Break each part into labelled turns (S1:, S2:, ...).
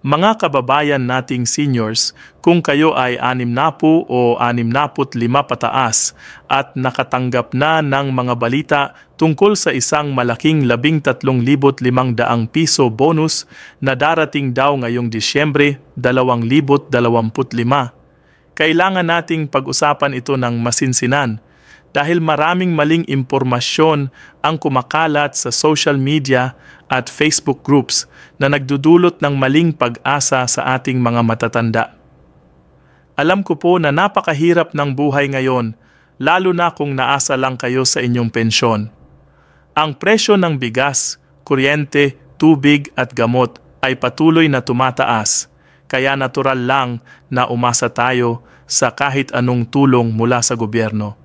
S1: Mga kababayan nating seniors, kung kayo ay 60 o 65 pataas at nakatanggap na ng mga balita tungkol sa isang malaking 13,500 piso bonus na darating daw ngayong Disyembre 2025, kailangan nating pag-usapan ito ng masinsinan dahil maraming maling impormasyon ang kumakalat sa social media at Facebook groups na nagdudulot ng maling pag-asa sa ating mga matatanda. Alam ko po na napakahirap ng buhay ngayon, lalo na kung naasa lang kayo sa inyong pensyon. Ang presyo ng bigas, kuryente, tubig at gamot ay patuloy na tumataas, kaya natural lang na umasa tayo sa kahit anong tulong mula sa gobyerno.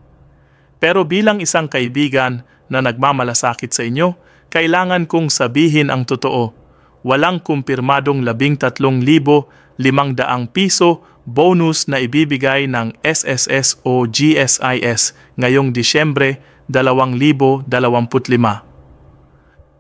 S1: Pero bilang isang kaibigan na nagmamalasakit sa inyo, kailangan kong sabihin ang totoo. Walang kumpirmadong 13,500 piso bonus na ibibigay ng SSS o GSIS ngayong Disyembre 2025.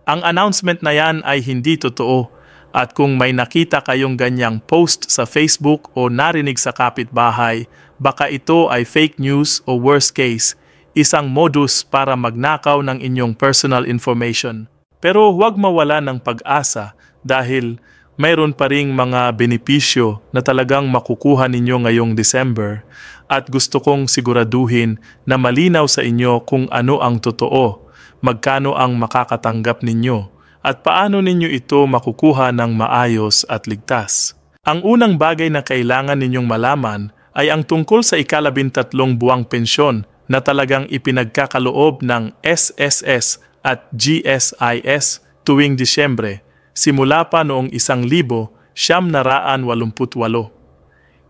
S1: Ang announcement na yan ay hindi totoo at kung may nakita kayong ganyang post sa Facebook o narinig sa kapitbahay, baka ito ay fake news o worst case, isang modus para magnakaw ng inyong personal information. Pero huwag mawala ng pag-asa dahil mayroon pa ring mga benepisyo na talagang makukuha ninyo ngayong December at gusto kong siguraduhin na malinaw sa inyo kung ano ang totoo, magkano ang makakatanggap ninyo at paano ninyo ito makukuha ng maayos at ligtas. Ang unang bagay na kailangan ninyong malaman ay ang tungkol sa ika-13 buwang pensyon na talagang ipinagkakaloob ng SSS at GSIS tuwing Disyembre, simula pa noong 1988.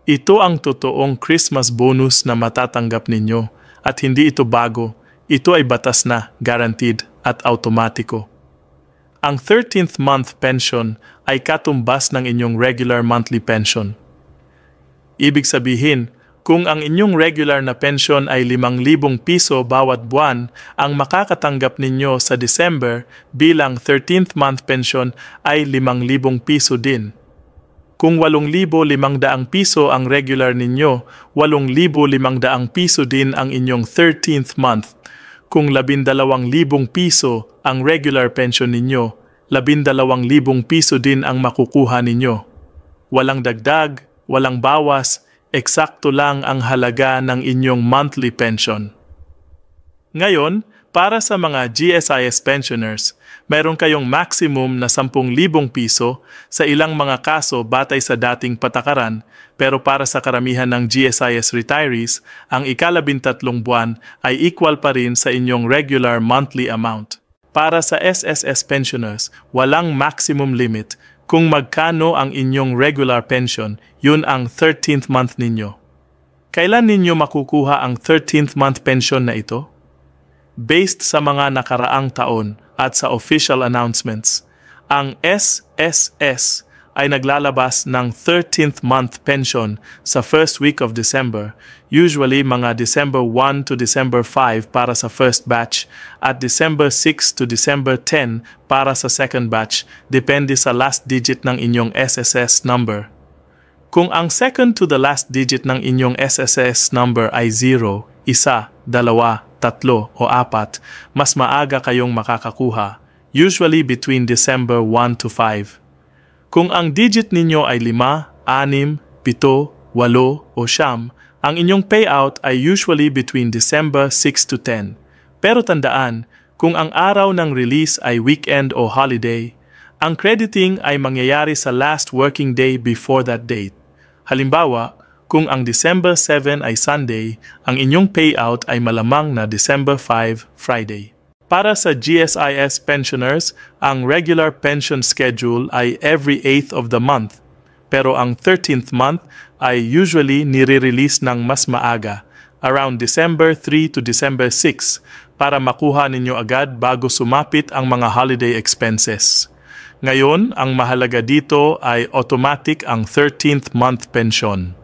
S1: Ito ang totoong Christmas bonus na matatanggap ninyo at hindi ito bago, ito ay batas na, guaranteed at automatiko. Ang 13th month pension ay katumbas ng inyong regular monthly pension. Ibig sabihin, kung ang inyong regular na pension ay 5,000 piso bawat buwan, ang makakatanggap ninyo sa December bilang 13th month pension ay 5,000 piso din. Kung 8,500 piso ang regular ninyo, 8,500 piso din ang inyong 13th month. Kung 12,000 piso ang regular pension ninyo, 12,000 piso din ang makukuha ninyo. Walang dagdag, walang bawas, eksakto lang ang halaga ng inyong monthly pension. Ngayon, para sa mga GSIS pensioners, meron kayong maximum na 10,000 piso sa ilang mga kaso batay sa dating patakaran, pero para sa karamihan ng GSIS retirees, ang ika-13 buwan ay equal pa rin sa inyong regular monthly amount. Para sa SSS pensioners, walang maximum limit. Kung magkano ang inyong regular pension, yun ang 13th month ninyo. Kailan ninyo makukuha ang 13th month pension na ito? Based sa mga nakaraang taon at sa official announcements, ang SSS ay naglalabas ng 13th month pension sa first week of December, usually mga December 1 to December 5 para sa first batch at December 6 to December 10 para sa second batch, depende sa last digit ng inyong SSS number. Kung ang second to the last digit ng inyong SSS number ay 0, 1, 2, 3 o 4, mas maaga kayong makakakuha, usually between December 1 to 5. Kung ang digit ninyo ay 5, 6, 7, 8 o 9, ang inyong payout ay usually between December 6 to 10. Pero tandaan, kung ang araw ng release ay weekend o holiday, ang crediting ay mangyayari sa last working day before that date. Halimbawa, kung ang December 7 ay Sunday, ang inyong payout ay malamang na December 5, Friday. Para sa GSIS pensioners, ang regular pension schedule ay every 8th of the month, pero ang 13th month ay usually nire-release ng mas maaga, around December 3 to December 6, para makuha ninyo agad bago sumapit ang mga holiday expenses. Ngayon, ang mahalaga dito ay automatic ang 13th month pension.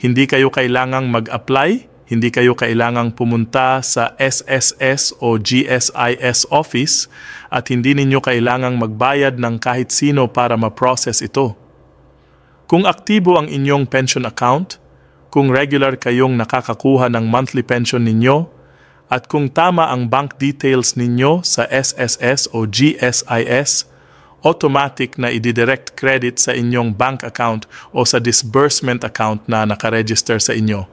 S1: Hindi kayo kailangang mag-apply, hindi kayo kailangang pumunta sa SSS o GSIS office at hindi ninyo kailangang magbayad ng kahit sino para ma-process ito. Kung aktibo ang inyong pension account, kung regular kayong nakakakuha ng monthly pension ninyo, at kung tama ang bank details ninyo sa SSS o GSIS, automatic na i-direct credit sa inyong bank account o sa disbursement account na nakaregister sa inyo.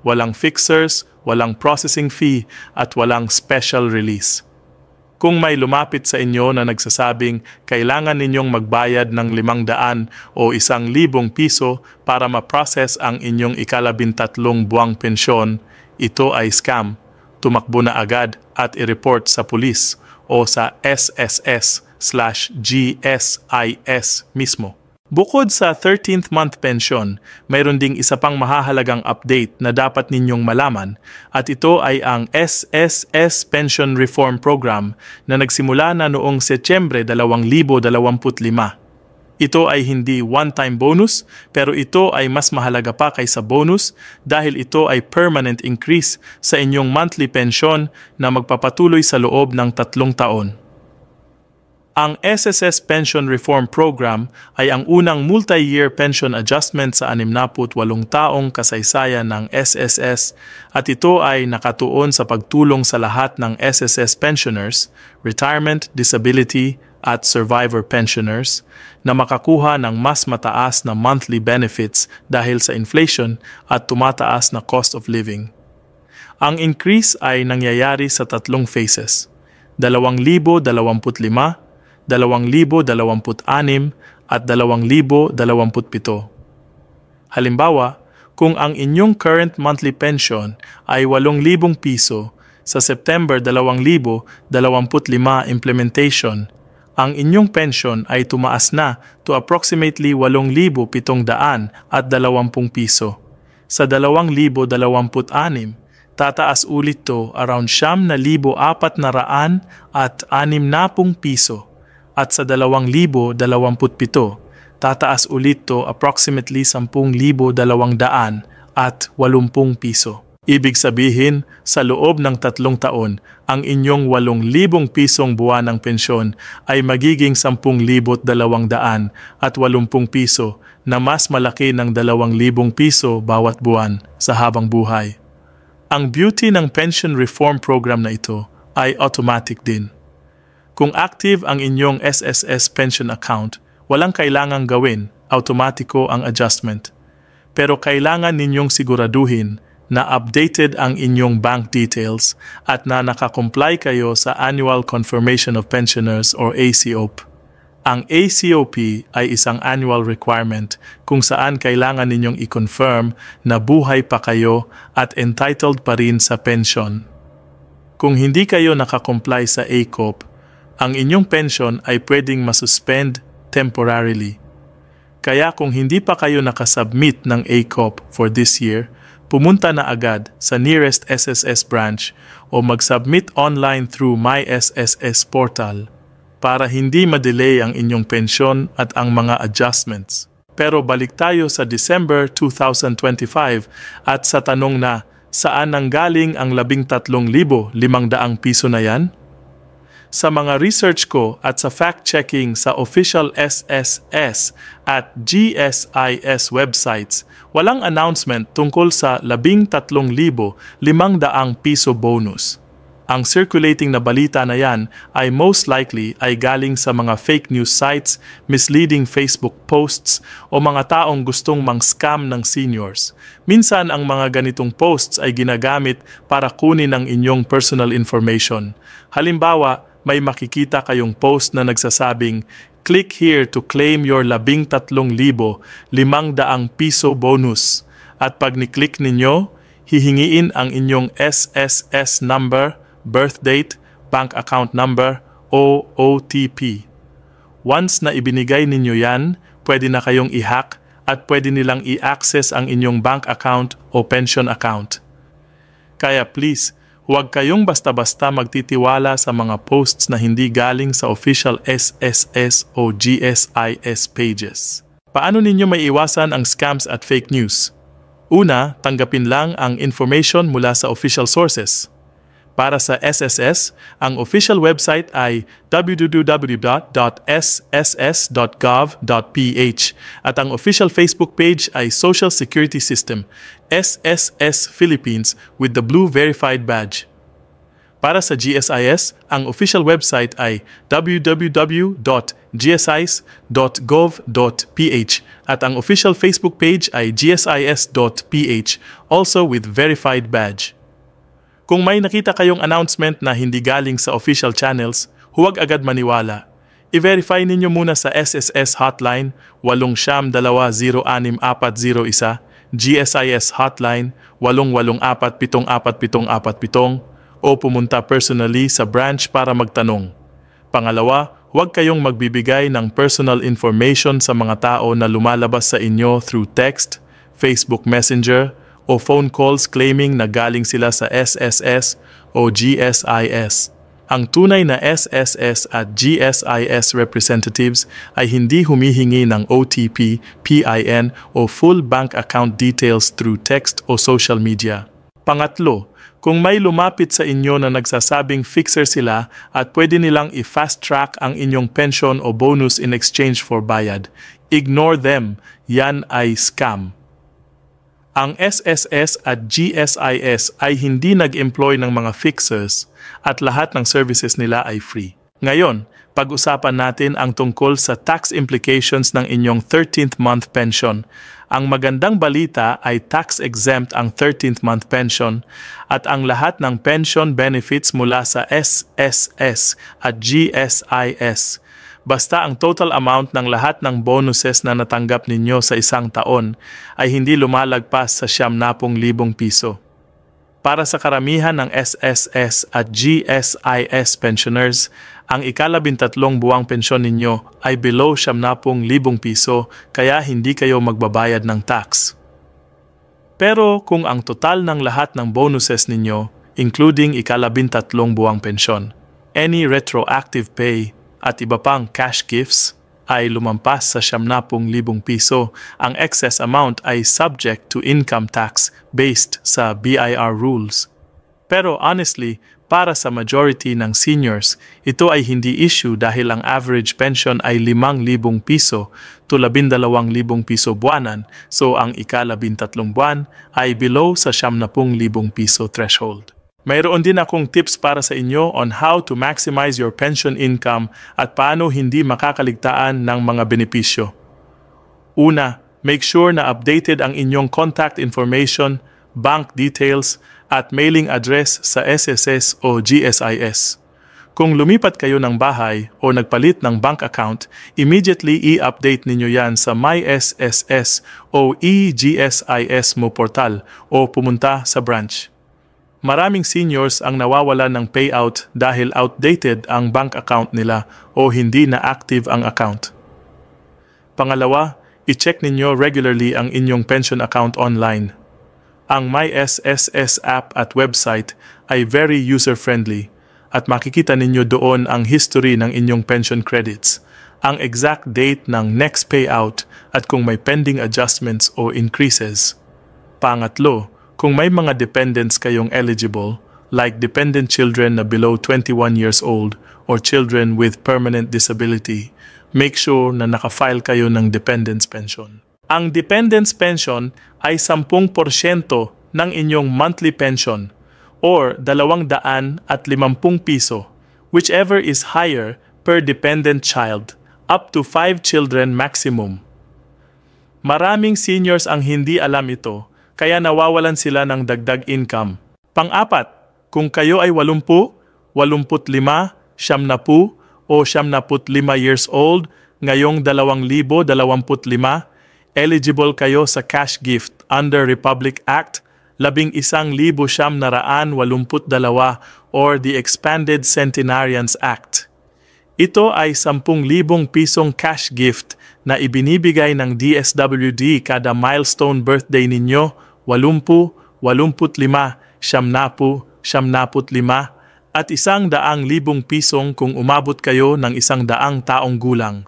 S1: Walang fixers, walang processing fee, at walang special release. Kung may lumapit sa inyo na nagsasabing kailangan ninyong magbayad ng 500 o 1,000 piso para ma-process ang inyong ika-13 buwang pensyon, ito ay scam. Tumakbo na agad at i-report sa pulis o sa SSS/GSIS mismo. Bukod sa 13th month pension, mayroon ding isa pang mahahalagang update na dapat ninyong malaman at ito ay ang SSS Pension Reform Program na nagsimula na noong Setyembre 2025. Ito ay hindi one-time bonus pero ito ay mas mahalaga pa kaysa bonus dahil ito ay permanent increase sa inyong monthly pension na magpapatuloy sa loob ng 3 taon. Ang SSS Pension Reform Program ay ang unang multi-year pension adjustment sa 68 taong kasaysayan ng SSS at ito ay nakatuon sa pagtulong sa lahat ng SSS pensioners, retirement, disability at survivor pensioners na makakuha ng mas mataas na monthly benefits dahil sa inflation at tumataas na cost of living. Ang increase ay nangyayari sa 3 phases, 2025, 2026 at 2027. Halimbawa, kung ang inyong current monthly pension ay 8,000 piso sa September 2025 implementation, ang inyong pension ay tumaas na to approximately 8,720 piso. Sa 2026, tataas ulit to around 9,460 piso. At sa 2027, tataas ulit to approximately 10,280 piso. Ibig sabihin, sa loob ng 3 taon, ang inyong 8,000 pisong buwan ng pensyon ay magiging 10,280 piso na mas malaki ng 2,000 piso bawat buwan sa habang buhay. Ang beauty ng pension reform program na ito ay automatic din. Kung active ang inyong SSS pension account, walang kailangang gawin, automatiko ang adjustment. Pero kailangan ninyong siguraduhin na updated ang inyong bank details at na nakakomply kayo sa Annual Confirmation of Pensioners or ACOP. Ang ACOP ay isang annual requirement kung saan kailangan ninyong i-confirm na buhay pa kayo at entitled pa rin sa pension. Kung hindi kayo nakakomply sa ACOP, ang inyong pension ay pwedeng masuspend temporarily. Kaya kung hindi pa kayo nakasubmit ng ACOP for this year, pumunta na agad sa nearest SSS branch o mag-submit online through My SSS portal para hindi ma-delay ang inyong pensyon at ang mga adjustments. Pero balik tayo sa December 2025 at sa tanong na saan nanggaling ang 13,500 piso na yan? Sa mga research ko at sa fact-checking sa official SSS at GSIS websites, walang announcement tungkol sa 13,500 piso bonus. Ang circulating na balita na yan ay most likely ay galing sa mga fake news sites, misleading Facebook posts o mga taong gustong mang-scam ng seniors. Minsan ang mga ganitong posts ay ginagamit para kunin ang inyong personal information. Halimbawa, may makikita kayong post na nagsasabing, "Click here to claim your 13,500 piso bonus." At pag ni-click ninyo, hihingiin ang inyong SSS number, birth date, bank account number, o OTP. Once na ibinigay ninyo yan, pwede na kayong i-hack at pwede nilang i-access ang inyong bank account o pension account. Kaya please, huwag kayong basta-basta magtitiwala sa mga posts na hindi galing sa official SSS o GSIS pages. Paano ninyo maiiwasan ang scams at fake news? Una, tanggapin lang ang information mula sa official sources. Para sa SSS, ang official website ay www.sss.gov.ph at ang official Facebook page ay Social Security System, SSS Philippines with the blue verified badge. Para sa GSIS, ang official website ay www.gsis.gov.ph at ang official Facebook page ay gsis.ph, also with verified badge. Kung may nakita kayong announcement na hindi galing sa official channels, huwag agad maniwala. I-verify ninyo muna sa SSS hotline 8-20-06-401, GSIS hotline 888-74747 o pumunta personally sa branch para magtanong. Pangalawa, huwag kayong magbibigay ng personal information sa mga tao na lumalabas sa inyo through text, Facebook Messenger, o phone calls claiming na galing sila sa SSS o GSIS. Ang tunay na SSS at GSIS representatives ay hindi humihingi ng OTP, PIN o full bank account details through text o social media. Pangatlo, kung may lumapit sa inyo na nagsasabing fixer sila at pwede nilang i-fast track ang inyong pension o bonus in exchange for bayad, ignore them, yan ay scam. Ang SSS at GSIS ay hindi nag-employ ng mga fixers at lahat ng services nila ay free. Ngayon, pag-usapan natin ang tungkol sa tax implications ng inyong 13th month pension. Ang magandang balita ay tax-exempt ang 13th month pension at ang lahat ng pension benefits mula sa SSS at GSIS. Basta ang total amount ng lahat ng bonuses na natanggap ninyo sa isang taon ay hindi lumalagpas sa 70,000 piso. Para sa karamihan ng SSS at GSIS pensioners, ang ika-13 buwang pensyon ninyo ay below 70,000 piso kaya hindi kayo magbabayad ng tax. Pero kung ang total ng lahat ng bonuses ninyo, including ika-13 buwang pensyon, any retroactive pay, at iba pang cash gifts ay lumampas sa 70,000 piso, ang excess amount ay subject to income tax based sa BIR rules. Pero honestly, para sa majority ng seniors, ito ay hindi issue dahil ang average pension ay 5,000 piso to 12,000 piso buwanan, so ang ika-13 buwan ay below sa 70,000 piso threshold. Mayroon din akong tips para sa inyo on how to maximize your pension income at paano hindi makakaligtaan ng mga benepisyo. Una, make sure na updated ang inyong contact information, bank details, at mailing address sa SSS o GSIS. Kung lumipat kayo ng bahay o nagpalit ng bank account, immediately i-update ninyo yan sa MySSS o eGSIS mo portal o pumunta sa branch. Maraming seniors ang nawawalan ng payout dahil outdated ang bank account nila o hindi na active ang account. Pangalawa, i-check ninyo regularly ang inyong pension account online. Ang MySSS app at website ay very user-friendly at makikita ninyo doon ang history ng inyong pension credits, ang exact date ng next payout at kung may pending adjustments o increases. Pangatlo, kung may mga dependents kayong eligible, like dependent children na below 21 years old or children with permanent disability, make sure na nakafile kayo ng dependents pension. Ang dependents pension ay 10% ng inyong monthly pension or 250 piso, whichever is higher per dependent child, up to 5 children maximum. Maraming seniors ang hindi alam ito, kaya nawawalan sila ng dagdag income. Pang-apat, kung kayo ay 80, 85, 70 o 75 years old ngayong 2025, eligible kayo sa cash gift under Republic Act 11,982 or the Expanded Centenarians Act. Ito ay 10,000 pisong cash gift na ibinibigay ng DSWD kada milestone birthday ninyo, 80, 85, 70, 75, at 100,000 pisong kung umabot kayo ng 100 taong gulang.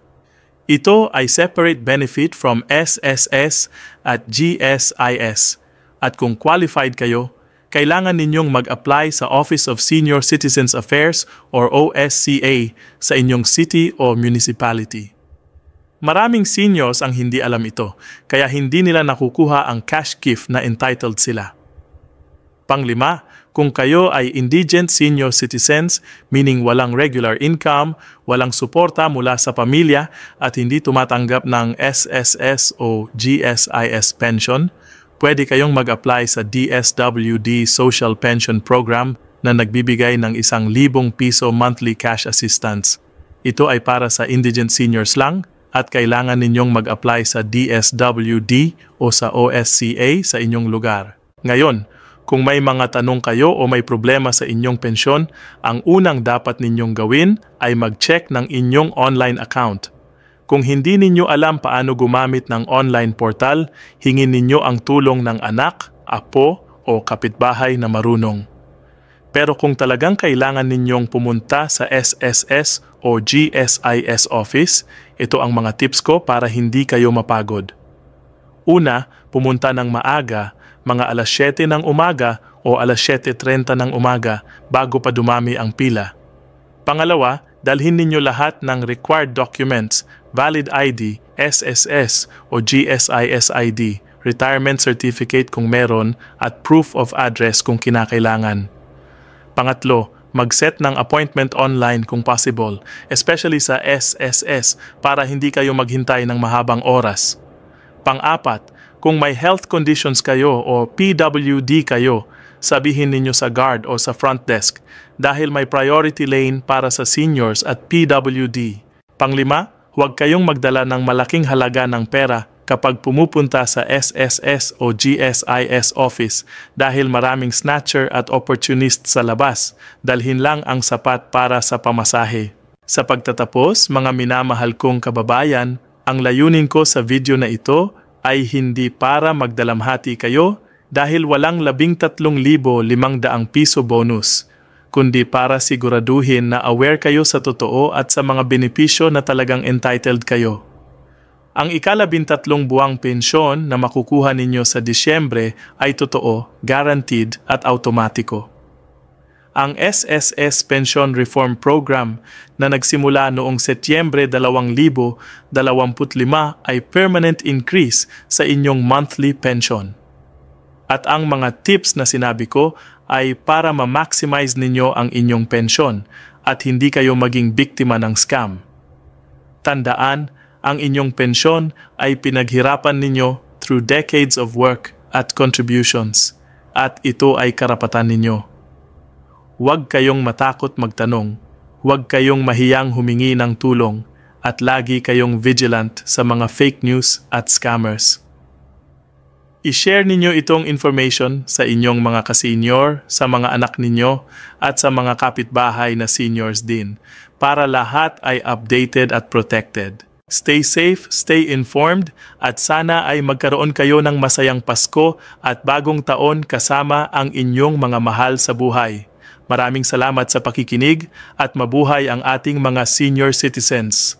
S1: Ito ay separate benefit from SSS at GSIS. At kung qualified kayo, kailangan ninyong mag-apply sa Office of Senior Citizens Affairs or OSCA sa inyong city o municipality. Maraming seniors ang hindi alam ito, kaya hindi nila nakukuha ang cash gift na entitled sila. Panglima, kung kayo ay indigent senior citizens, meaning walang regular income, walang suporta mula sa pamilya at hindi tumatanggap ng SSS o GSIS pension, pwede kayong mag-apply sa DSWD Social Pension Program na nagbibigay ng 1,000 piso monthly cash assistance. Ito ay para sa indigent seniors lang at kailangan ninyong mag-apply sa DSWD o sa OSCA sa inyong lugar. Ngayon, kung may mga tanong kayo o may problema sa inyong pensyon, ang unang dapat ninyong gawin ay mag-check ng inyong online account. Kung hindi ninyo alam paano gumamit ng online portal, hingin ninyo ang tulong ng anak, apo o kapitbahay na marunong. Pero kung talagang kailangan ninyong pumunta sa SSS o GSIS office, ito ang mga tips ko para hindi kayo mapagod. Una, pumunta ng maaga, mga alas 7 ng umaga o alas 7:30 ng umaga bago pa dumami ang pila. Pangalawa, dalhin ninyo lahat ng required documents, valid ID, SSS o GSIS ID, retirement certificate kung meron at proof of address kung kinakailangan. Pangatlo, mag-set ng appointment online kung possible, especially sa SSS para hindi kayo maghintay ng mahabang oras. Pang-apat, kung may health conditions kayo o PWD kayo, sabihin ninyo sa guard o sa front desk dahil may priority lane para sa seniors at PWD. Panglima, huwag kayong magdala ng malaking halaga ng pera kapag pumupunta sa SSS o GSIS office dahil maraming snatcher at opportunist sa labas. Dalhin lang ang sapat para sa pamasahe. Sa pagtatapos, mga minamahal kong kababayan, ang layunin ko sa video na ito ay hindi para magdalamhati kayo dahil walang 13,500 piso bonus, kundi para siguraduhin na aware kayo sa totoo at sa mga benepisyo na talagang entitled kayo. Ang ika-13 buwang pensyon na makukuha ninyo sa Disyembre ay totoo, guaranteed at automatiko. Ang SSS Pension Reform Program na nagsimula noong Setyembre 2025 ay permanent increase sa inyong monthly pension. At ang mga tips na sinabi ko ay para ma-maximize ninyo ang inyong pensyon at hindi kayo maging biktima ng scam. Tandaan, ang inyong pensyon ay pinaghirapan ninyo through decades of work at contributions at ito ay karapatan ninyo. Huwag kayong matakot magtanong, huwag kayong mahiyang humingi ng tulong, at lagi kayong vigilant sa mga fake news at scammers. I-share ninyo itong information sa inyong mga ka-senior, sa mga anak ninyo, at sa mga kapitbahay na seniors din, para lahat ay updated at protected. Stay safe, stay informed, at sana ay magkaroon kayo ng masayang Pasko at bagong taon kasama ang inyong mga mahal sa buhay. Maraming salamat sa pakikinig at mabuhay ang ating mga senior citizens.